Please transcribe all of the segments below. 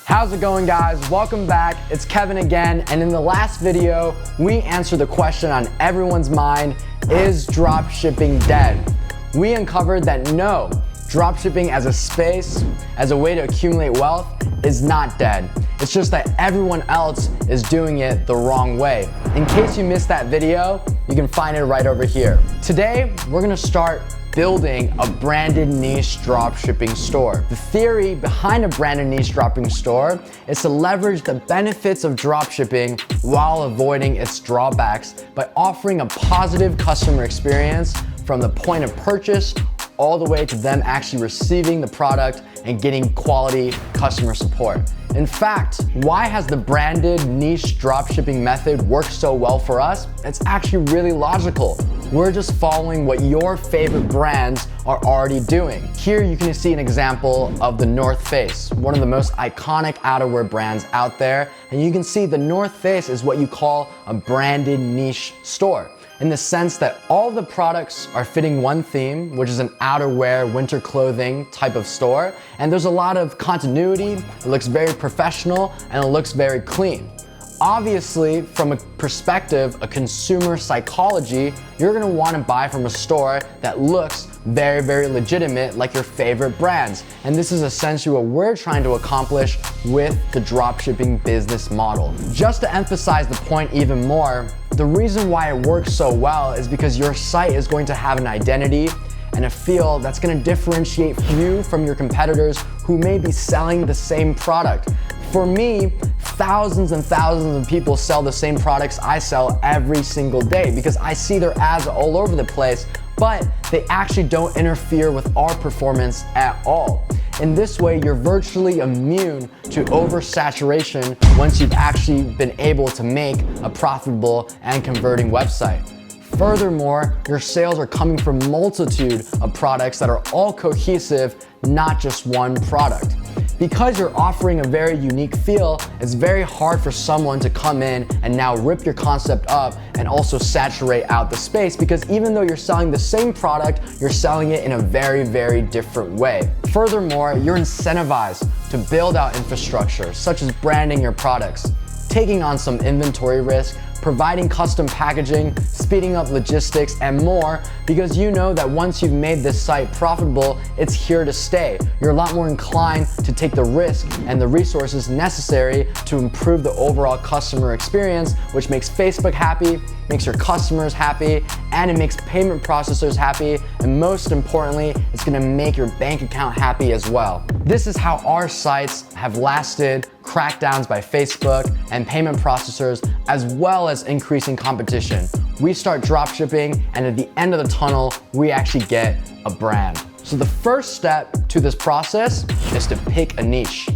How's it going, guys? Welcome back. It's Kevin again, and in the last video, we answered the question on everyone's mind, is dropshipping dead? We uncovered that no, dropshipping as a space, as a way to accumulate wealth, is not dead. It's just that everyone else is doing it the wrong way. In case you missed that video, you can find it right over here. Today, we're gonna start building a branded niche dropshipping store. The theory behind a branded niche dropshipping store is to leverage the benefits of dropshipping while avoiding its drawbacks by offering a positive customer experience from the point of purchase all the way to them actually receiving the product and getting quality customer support. In fact, why has the branded niche dropshipping method worked so well for us? It's actually really logical. We're just following what your favorite brands are already doing. Here you can see an example of the North Face, one of the most iconic outerwear brands out there. And you can see the North Face is what you call a branded niche store, in the sense that all the products are fitting one theme, which is an outerwear, winter clothing type of store. And there's a lot of continuity, it looks very professional, and it looks very clean. Obviously, from a perspective of consumer psychology, you're gonna wanna buy from a store that looks very, very legitimate, like your favorite brands. And this is essentially what we're trying to accomplish with the dropshipping business model. Just to emphasize the point even more, the reason why it works so well is because your site is going to have an identity and a feel that's gonna differentiate you from your competitors who may be selling the same product. For me, thousands and thousands of people sell the same products I sell every single day because I see their ads all over the place, but they actually don't interfere with our performance at all. In this way, you're virtually immune to oversaturation once you've actually been able to make a profitable and converting website. Furthermore, your sales are coming from a multitude of products that are all cohesive, not just one product. Because you're offering a very unique feel, it's very hard for someone to come in and now rip your concept up and also saturate out the space, because even though you're selling the same product, you're selling it in a very, very different way. Furthermore, you're incentivized to build out infrastructure, such as branding your products, taking on some inventory risk, providing custom packaging, speeding up logistics, and more, because you know that once you've made this site profitable, it's here to stay. You're a lot more inclined to take the risk and the resources necessary to improve the overall customer experience, which makes Facebook happy, makes your customers happy, and it makes payment processors happy, and most importantly, it's gonna make your bank account happy as well. This is how our sites have lasted crackdowns by Facebook and payment processors, as well as increasing competition. We start dropshipping, and at the end of the tunnel, we actually get a brand. So the first step to this process is to pick a niche.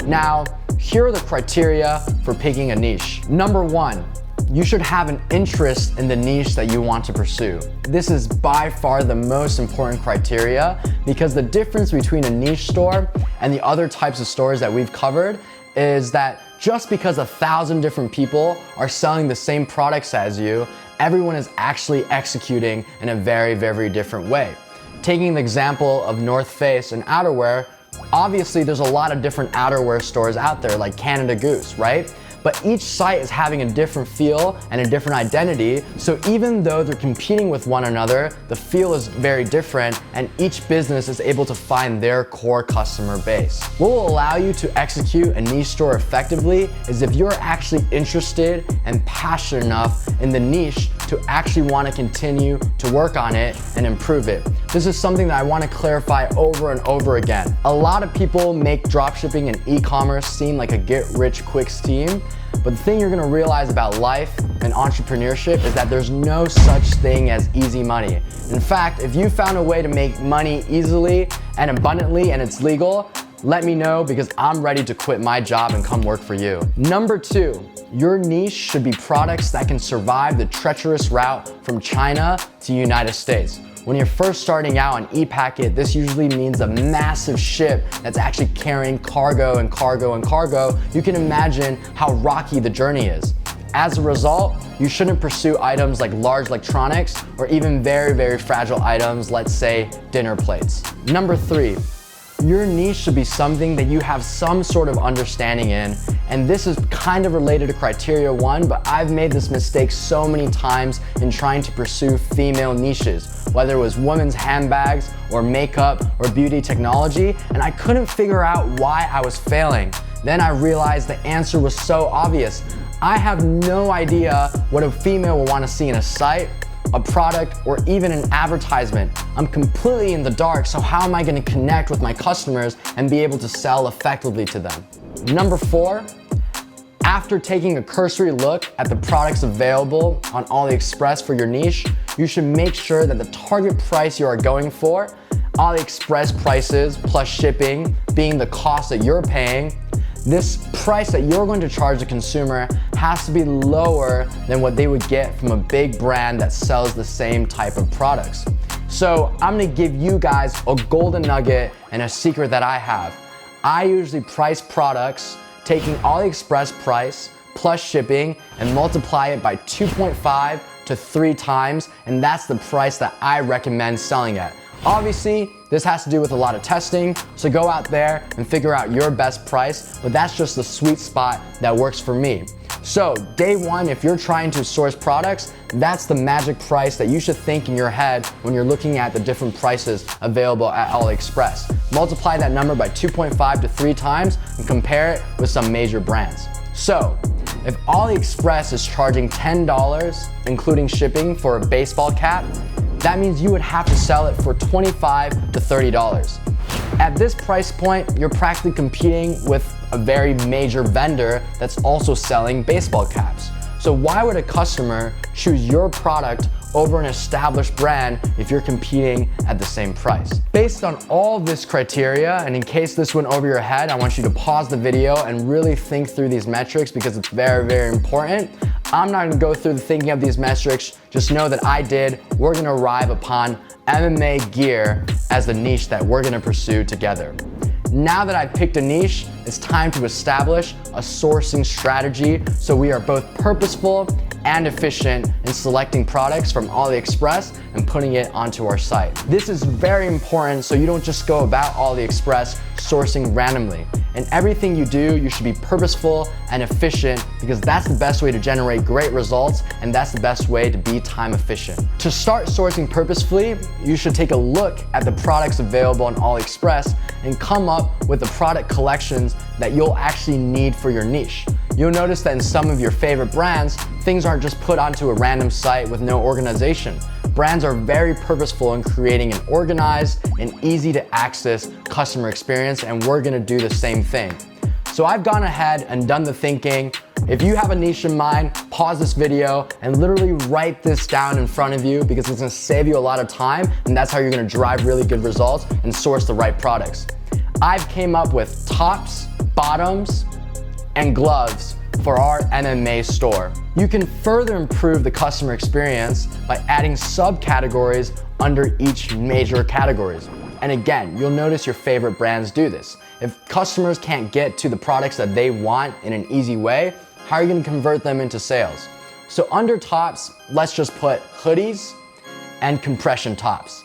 Now, here are the criteria for picking a niche. Number one, you should have an interest in the niche that you want to pursue. This is by far the most important criteria, because the difference between a niche store and the other types of stores that we've covered is that just because 1,000 different people are selling the same products as you, everyone is actually executing in a very, very different way. Taking the example of North Face and outerwear, obviously there's a lot of different outerwear stores out there like Canada Goose, right? But each site is having a different feel and a different identity. So even though they're competing with one another, the feel is very different, and each business is able to find their core customer base. What will allow you to execute a niche store effectively is if you're actually interested and passionate enough in the niche to actually want to continue to work on it and improve it. This is something that I want to clarify over and over again. A lot of people make dropshipping and e-commerce seem like a get-rich-quick scheme, but the thing you're gonna realize about life and entrepreneurship is that there's no such thing as easy money. In fact, if you found a way to make money easily and abundantly and it's legal, let me know, because I'm ready to quit my job and come work for you. Number two, your niche should be products that can survive the treacherous route from China to the United States. When you're first starting out on ePacket, this usually means a massive ship that's actually carrying cargo and cargo and cargo. You can imagine how rocky the journey is. As a result, you shouldn't pursue items like large electronics or even very, very fragile items, let's say dinner plates. Number three, Your niche should be something that you have some sort of understanding in, and this is kind of related to criteria 1, but I've made this mistake so many times in trying to pursue female niches, whether it was women's handbags or makeup or beauty technology, and I couldn't figure out why I was failing. Then I realized the answer was so obvious. I have no idea what a female will want to see in a site, a product, or even an advertisement. I'm completely in the dark, so how am I going to connect with my customers and be able to sell effectively to them? Number 4, after taking a cursory look at the products available on AliExpress for your niche, you should make sure that the target price you are going for, AliExpress prices plus shipping being the cost that you're paying, this price that you're going to charge the consumer has to be lower than what they would get from a big brand that sells the same type of products. So I'm gonna give you guys a golden nugget and a secret that I have. I usually price products taking AliExpress price plus shipping and multiply it by 2.5 to 3 times, and that's the price that I recommend selling at. Obviously, this has to do with a lot of testing, so go out there and figure out your best price, but that's just the sweet spot that works for me. So day 1, if you're trying to source products, that's the magic price that you should think in your head when you're looking at the different prices available at AliExpress. Multiply that number by 2.5 to 3 times and compare it with some major brands. So if AliExpress is charging $10, including shipping for a baseball cap, that means you would have to sell it for $25 to $30. At this price point, you're practically competing with a very major vendor that's also selling baseball caps. So why would a customer choose your product over an established brand if you're competing at the same price? Based on all this criteria, and in case this went over your head, I want you to pause the video and really think through these metrics because it's very, very important. I'm not gonna go through the thinking of these metrics, just know that I did. We're gonna arrive upon MMA gear as the niche that we're gonna pursue together. Now that I've picked a niche, it's time to establish a sourcing strategy so we are both purposeful and efficient in selecting products from AliExpress and putting it onto our site. This is very important so you don't just go about AliExpress sourcing randomly. In everything you do, you should be purposeful and efficient because that's the best way to generate great results and that's the best way to be time efficient. To start sourcing purposefully, you should take a look at the products available on AliExpress and come up with the product collections that you'll actually need for your niche. You'll notice that in some of your favorite brands, things aren't just put onto a random site with no organization. Brands are very purposeful in creating an organized and easy to access customer experience, and we're gonna do the same thing. So I've gone ahead and done the thinking. If you have a niche in mind, pause this video and literally write this down in front of you because it's gonna save you a lot of time, and that's how you're gonna drive really good results and source the right products. I've came up with tops, bottoms, and gloves for our MMA store. You can further improve the customer experience by adding subcategories under each major categories. And again, you'll notice your favorite brands do this. If customers can't get to the products that they want in an easy way, how are you gonna convert them into sales? So under tops, let's just put hoodies and compression tops.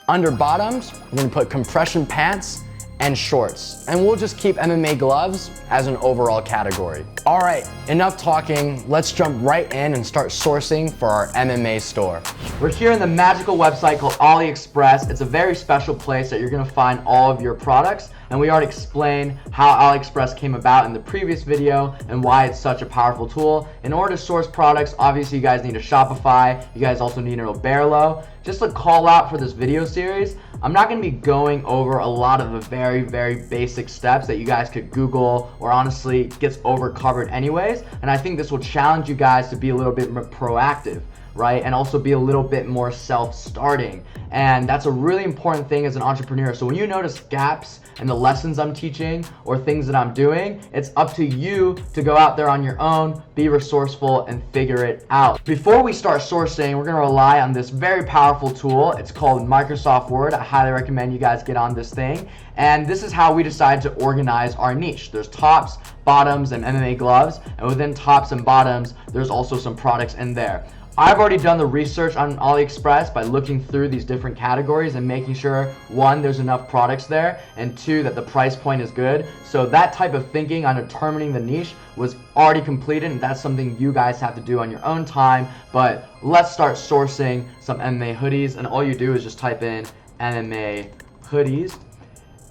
Under bottoms, we're gonna put compression pants and shorts. And we'll just keep MMA gloves as an overall category. All right, enough talking. Let's jump right in and start sourcing for our MMA store. We're here in the magical website called AliExpress. It's a very special place that you're gonna find all of your products. And we already explained how AliExpress came about in the previous video and why it's such a powerful tool. In order to source products, obviously you guys need a Shopify. You guys also need a Oberlo. Just a call out for this video series, I'm not gonna be going over a lot of the very, very basic steps that you guys could Google or honestly gets over covered anyways. And I think this will challenge you guys to be a little bit more proactive, right? And also be a little bit more self-starting. And that's a really important thing as an entrepreneur. So when you notice gaps in the lessons I'm teaching or things that I'm doing, it's up to you to go out there on your own, be resourceful, and figure it out. Before we start sourcing, we're gonna rely on this very powerful tool. It's called Microsoft Word. I highly recommend you guys get on this thing. And this is how we decide to organize our niche. There's tops, bottoms, and MMA gloves. And within tops and bottoms, there's also some products in there. I've already done the research on AliExpress by looking through these different categories and making sure, one, there's enough products there, and two, that the price point is good. So that type of thinking on determining the niche was already completed, and that's something you guys have to do on your own time. But let's start sourcing some MMA hoodies, and all you do is just type in MMA hoodies,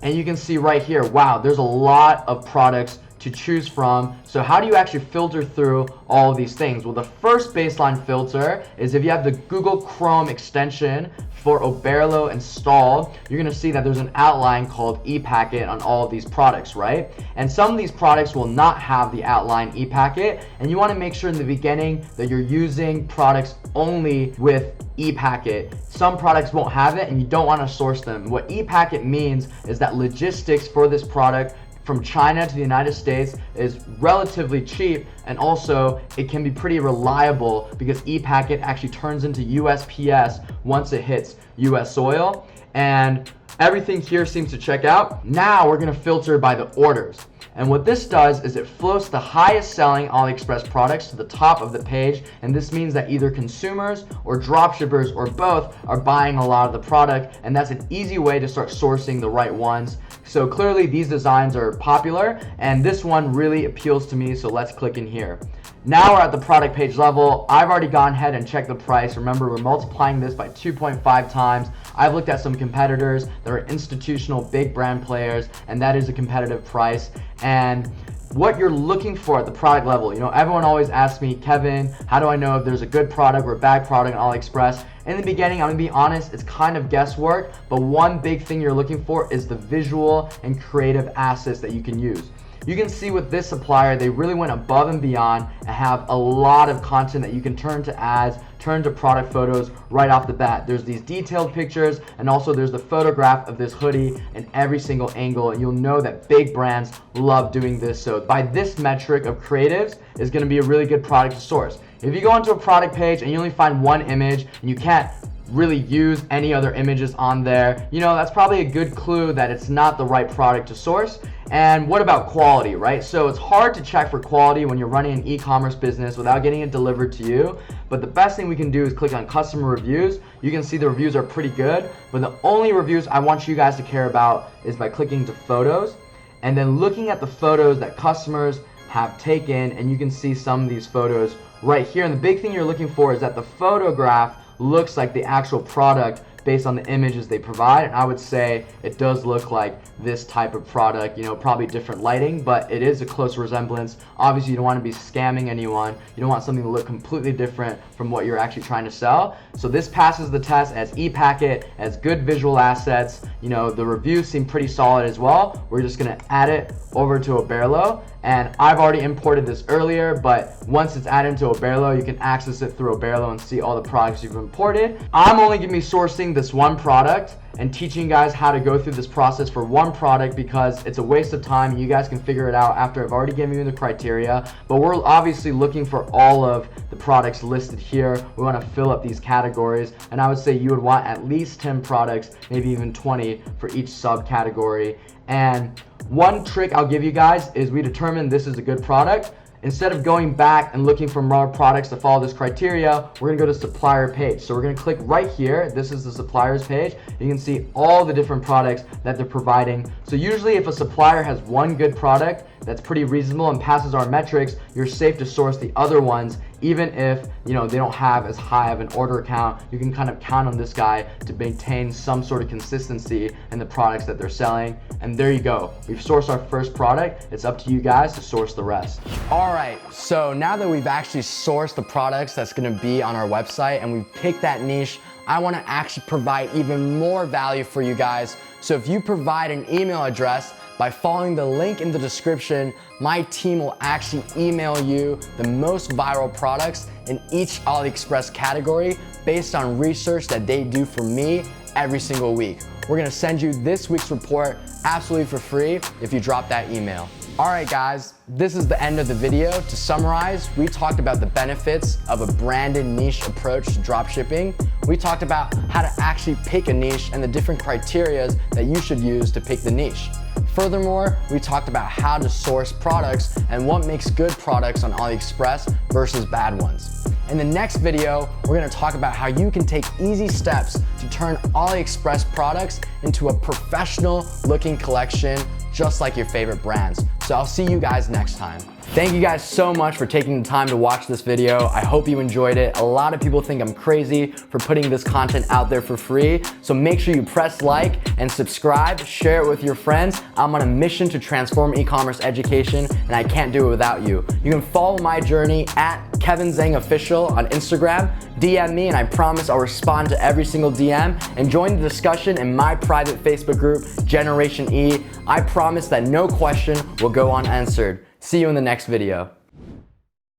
and you can see right here, wow, there's a lot of products to choose from. So how do you actually filter through all of these things? Well, the first baseline filter is if you have the Google Chrome extension for Oberlo installed, you're gonna see that there's an outline called ePacket on all of these products, right? And some of these products will not have the outline ePacket, and you wanna make sure in the beginning that you're using products only with ePacket. Some products won't have it, and you don't wanna source them. What ePacket means is that logistics for this product from China to the United States is relatively cheap, and also it can be pretty reliable because ePacket actually turns into USPS once it hits US soil, and everything here seems to check out. Now we're gonna filter by the orders. And what this does is it floats the highest selling AliExpress products to the top of the page, and this means that either consumers or dropshippers or both are buying a lot of the product, and that's an easy way to start sourcing the right ones. So clearly these designs are popular, and this one really appeals to me, so let's click in here. Now we're at the product page level. I've already gone ahead and checked the price. Remember, we're multiplying this by 2.5 times. I've looked at some competitors that are institutional big brand players, and that is a competitive price. And what you're looking for at the product level, you know, everyone always asks me, Kevin, how do I know if there's a good product or a bad product on AliExpress? In the beginning, I'm gonna be honest, it's kind of guesswork, but one big thing you're looking for is the visual and creative assets that you can use. You can see with this supplier, they really went above and beyond and have a lot of content that you can turn to ads, turn to product photos right off the bat. There's these detailed pictures, and also there's the photograph of this hoodie in every single angle, and you'll know that big brands love doing this. So by this metric of creatives is gonna be a really good product to source. If you go into a product page and you only find one image and you can't really use any other images on there, you know, that's probably a good clue that it's not the right product to source. And what about quality, right? So it's hard to check for quality when you're running an e-commerce business without getting it delivered to you. But the best thing we can do is click on customer reviews. You can see the reviews are pretty good, but the only reviews I want you guys to care about is by clicking to photos and then looking at the photos that customers have taken, and you can see some of these photos right here. And the big thing you're looking for is that the photograph looks like the actual product based on the images they provide, and I would say it does look like this type of product, you know, probably different lighting, but it is a close resemblance. Obviously, you don't want to be scamming anyone. You don't want something to look completely different from what you're actually trying to sell. So this passes the test as ePacket, as good visual assets. You know, the reviews seem pretty solid as well. We're just gonna add it over to Oberlo, and I've already imported this earlier, but once it's added to Oberlo, you can access it through Oberlo and see all the products you've imported. I'm only gonna be sourcing this one product and teaching you guys how to go through this process for one product because it's a waste of time. You guys can figure it out after I've already given you the criteria, but we're obviously looking for all of the products listed here. We want to fill up these categories, and I would say you would want at least 10 products, maybe even 20 for each subcategory. And one trick I'll give you guys is we determine this is a good product. Instead of going back and looking for more products to follow this criteria, we're gonna go to supplier page. So we're gonna click right here. This is the suppliers page. You can see all the different products that they're providing. So usually if a supplier has one good product that's pretty reasonable and passes our metrics, you're safe to source the other ones, even if, you know, they don't have as high of an order count. You can kind of count on this guy to maintain some sort of consistency in the products that they're selling. And there you go. We've sourced our first product. It's up to you guys to source the rest. All right, so now that we've actually sourced the products that's gonna be on our website and we've picked that niche, I wanna actually provide even more value for you guys. So if you provide an email address, by following the link in the description, my team will actually email you the most viral products in each AliExpress category based on research that they do for me every single week. We're gonna send you this week's report absolutely for free if you drop that email. All right, guys, this is the end of the video. To summarize, we talked about the benefits of a branded niche approach to dropshipping. We talked about how to actually pick a niche and the different criteria that you should use to pick the niche. Furthermore, we talked about how to source products and what makes good products on AliExpress versus bad ones. In the next video, we're gonna talk about how you can take easy steps to turn AliExpress products into a professional looking collection, just like your favorite brands. So I'll see you guys next time. Thank you guys so much for taking the time to watch this video. I hope you enjoyed it. A lot of people think I'm crazy for putting this content out there for free. So make sure you press like and subscribe, share it with your friends. I'm on a mission to transform e-commerce education, and I can't do it without you. You can follow my journey at Kevin Zhang Official on Instagram. DM me and I promise I'll respond to every single DM, and join the discussion in my private Facebook group, Generation E. I promise that no question will go unanswered. See you in the next video.